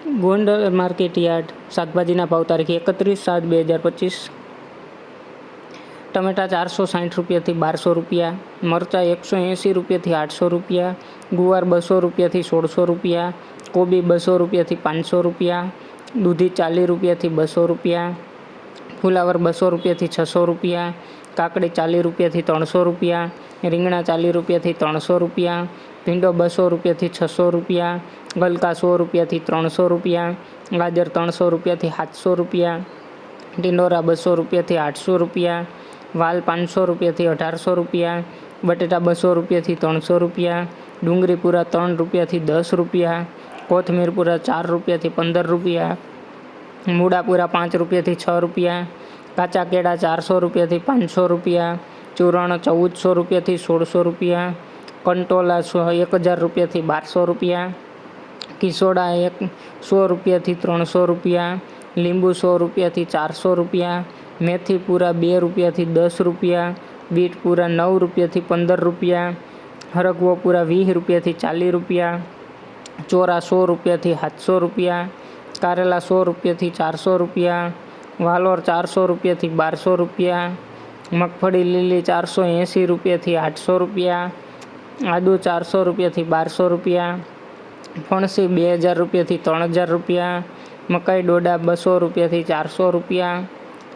Gondal market yard શાકભાજીના ભાવ તારીખ 31/7/2025. ટમેટા 460 રૂપિયાથી 1200 રૂપિયા, મરચાં 180 રૂપિયાથી 800 રૂપિયા, ગુવાર 200 રૂપિયાથી 1600 રૂપિયા, કોબી 200 રૂપિયાથી 500 રૂપિયા, દૂધી 40 રૂપિયાથી 200 રૂપિયા, ફુલાવર 200 રૂપિયાથી 600 રૂપિયા, કાકડી 40 રૂપિયાથી 300 રૂપિયા, રીંગણા 40 રૂપિયાથી 300 રૂપિયા, ભીંડો 200 રૂપિયાથી 600 રૂપિયા, ગલકા 100 રૂપિયાથી 300 રૂપિયા, ગાજર 300 રૂપિયાથી 700 રૂપિયા, ટિંડોરા 200 રૂપિયાથી 800 રૂપિયા, વાલ 500 રૂપિયાથી 1800 રૂપિયા, બટેટા 200 રૂપિયાથી 300 રૂપિયા, ડુંગળી પૂરા 3 રૂપિયાથી 10 રૂપિયા, કોથમીર પૂરા 4 રૂપિયાથી 15 રૂપિયા, મૂળા પૂરા 5 રૂપિયાથી 6 રૂપિયા, કાચા કેળા 400 રૂપિયાથી 500 રૂપિયા, ચૂરણ 1400 રૂપિયાથી 1600 રૂપિયા, કંટોલા 1000 રૂપિયાથી 1200 રૂપિયા, કિસોડા 100 રૂપિયાથી 300 રૂપિયા, લીંબુ 100 રૂપિયાથી 400 રૂપિયા, મેથી પૂરા 2 રૂપિયાથી 10 રૂપિયા, બીટ પૂરા 9 રૂપિયાથી 15 રૂપિયા, હરગવો પૂરા 20 રૂપિયાથી 40 રૂપિયા, ચોરા 100 રૂપિયાથી 700 રૂપિયા, કારેલા 100 રૂપિયાથી 400 રૂપિયા, વાલોર 400 રૂપિયાથી 1200 રૂપિયા, મગફળી લીલી 480 રૂપિયાથી 800 રૂપિયા, આદુ 400 રૂપિયાથી 1200 રૂપિયા, ફણસી 2000 રૂપિયાથી 3000 રૂપિયા, મકાઈ ડોડા 200 રૂપિયાથી 400 રૂપિયા,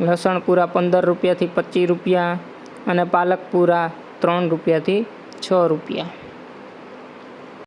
લસણ પૂરા 15 રૂપિયાથી 25 રૂપિયા અને પાલક પૂરા 3 રૂપિયાથી 6 રૂપિયા.